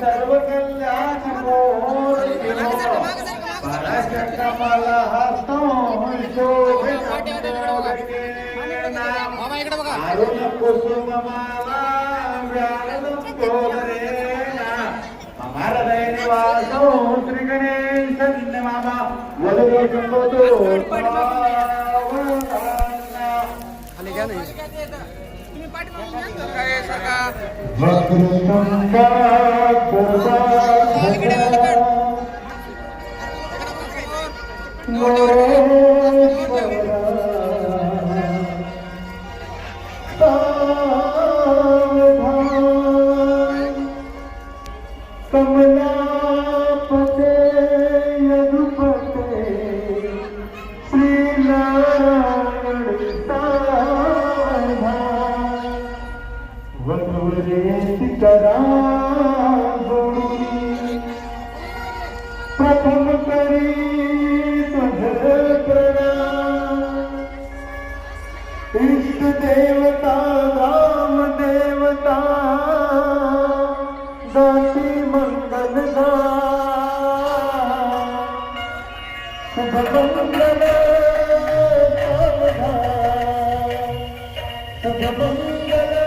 सर्व कल्याण मला हस्तो अरुण कुसुम माला हमारा दैनिवासो श्री गणेश मामा वधू कमलापते यदुपते श्रीनारायण सावधान वनवरे सीताराम प्रथम करी तुझ प्रणाम इष्ट देवता राम देवता दासी मंगल शुभ मंगल शुभ मंगल शुभ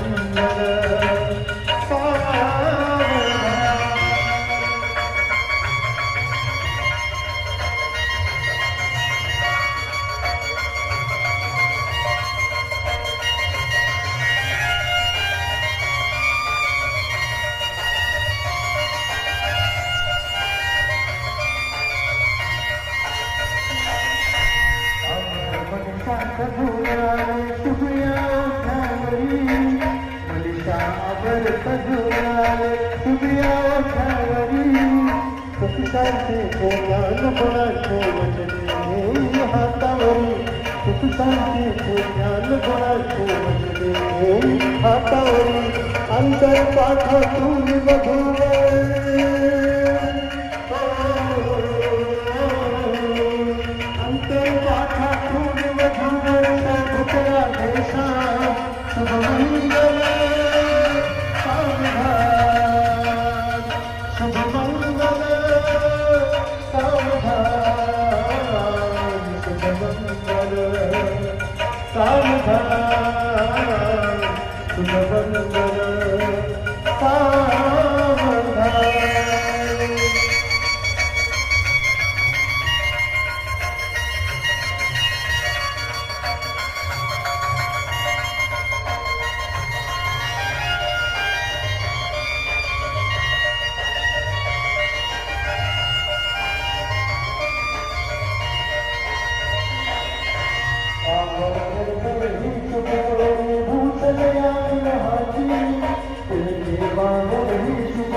मंगल अंतर पाठातून अंतर पाठातून भुकला देशा शुभ मंगल सावधान शुभ मंगल सावधान शुभ मंगल सावधान शुभ मंगल सावधान वागणी शुभ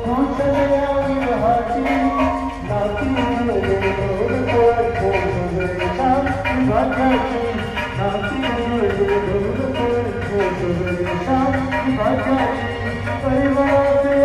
कुशलया विवाहाची नाती जोड कोरेशा विभागाची नाती जोड कोरेशा विभागाची परिवाराचे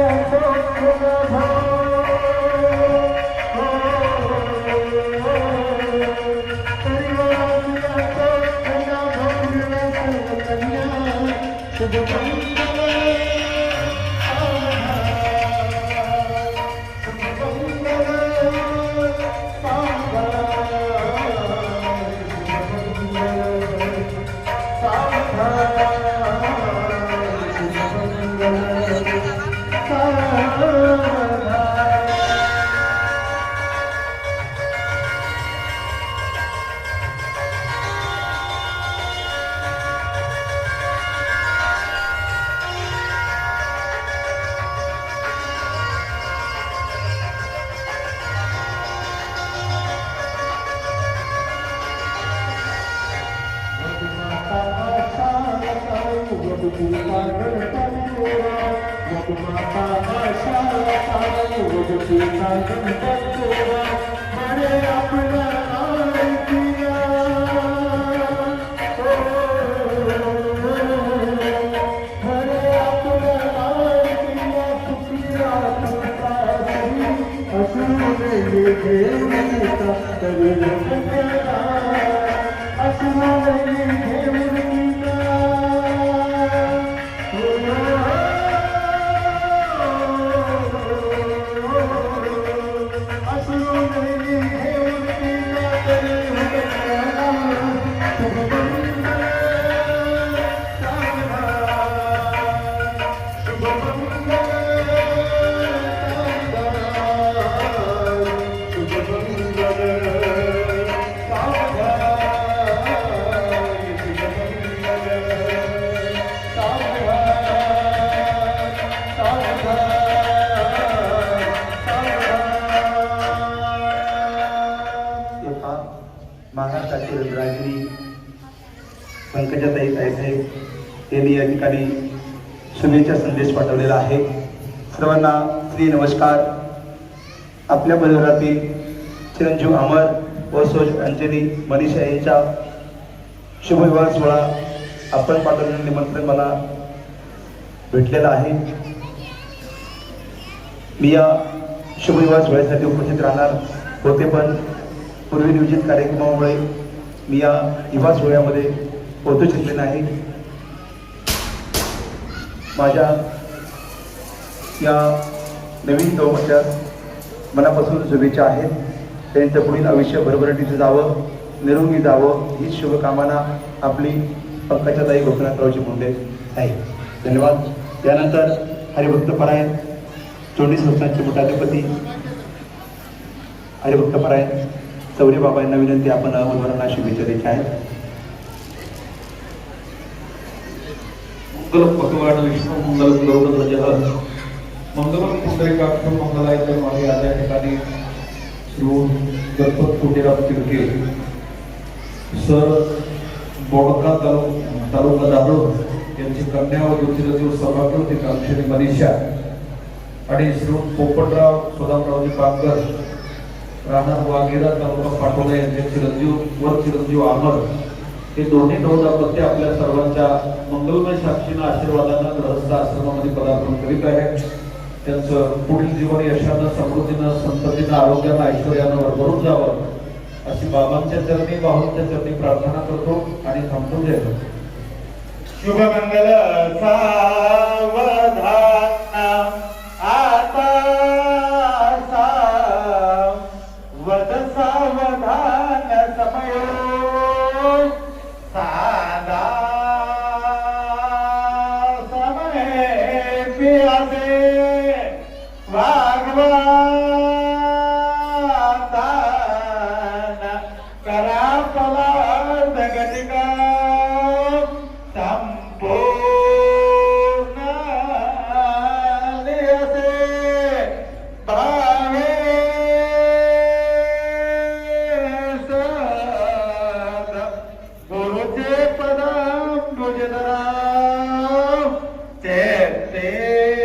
महाराष्ट्रातील रागिनी पंकजाताई साहेब यांनी या ठिकाणी शुभेच्छा संदेश पाठवलेला आहे. सर्वांना श्री नमस्कार. आपल्या परिवारातील चिरंजीव अमर व सौज अंजली मनीषा यांच्या शुभविवाह सोहळा आपण पाठवलेले निमंत्रण मला भेटलेलं आहे. मी या शुभविवाह सोहळ्यासाठी उपस्थित राहणार होते, पण पूर्वी नियोजित कार्यक्रमामुळे मी या विवाह सोहळ्यामध्ये पोहोचू शकले नाही. माझ्या या नवीन गौमच्या मनापासून शुभेच्छा आहेत. त्यांचं पुढील आयुष्य भरभराटीचं जावं, निरोगी जावं हीच शुभकामना आपली पंकजाताई गोपीनाथरावजी मुंडे आहे. धन्यवाद. त्यानंतर हरिभक्तपरायण चोंडी संस्थानचे मुख्याधिपती हरिभक्तपरायण चौरे बाबा यांना विनंती, आपण वधूवरांना शुभेच्छा द्यायच्या आहेत. मंगलम भगवान विष्णू मंगलम गरुडध्वजः मंगलम पुंडरीकाक्ष मंगलायते मागे या ठिकाणी श्री गणपत कोटेराव तिरके सर बोडका तालुका दारोड यांची कन्या व ज्योतिराजीव सभागृह कामशेरी मनीषा आणि श्री पोपटराव सुदामरावजी पांगर राहणार वाघेरा तालुका पाटोदा यांचे चिरंजीव अमर हे दोन्ही नवदाम्पत्य आपल्या सर्वांच्या मंगलमय साक्षीनं आशीर्वादानं गृहस्थ आश्रमामध्ये पदार्पण करीत आहेत. त्यांचं पुढील जीवन यशानं, समृद्धीनं, संततीनं, आरोग्यानं, ऐश्वर्यानं भरभरून जावं अशी बाबांच्या चरणी, बाहुंच्या चरणी प्रार्थना करतो आणि थांबतो. जय शुभमंगल सावधान आता वद सावधान समय सादा समय पियासे वागवान करा पलाद गटिका ते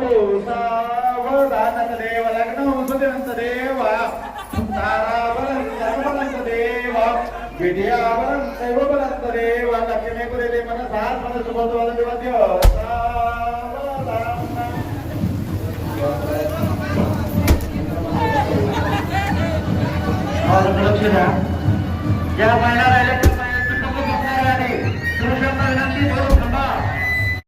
नको सावधानंत देव लग्न सुदिनंत देवा तारावरं सर्वबलंत देवा विद्यावरं दैवबलंत देवा लक्ष्मी कुरेले मनसार मन सुबोधवाद देवाद्य और लक्ष द्या ज्या महिला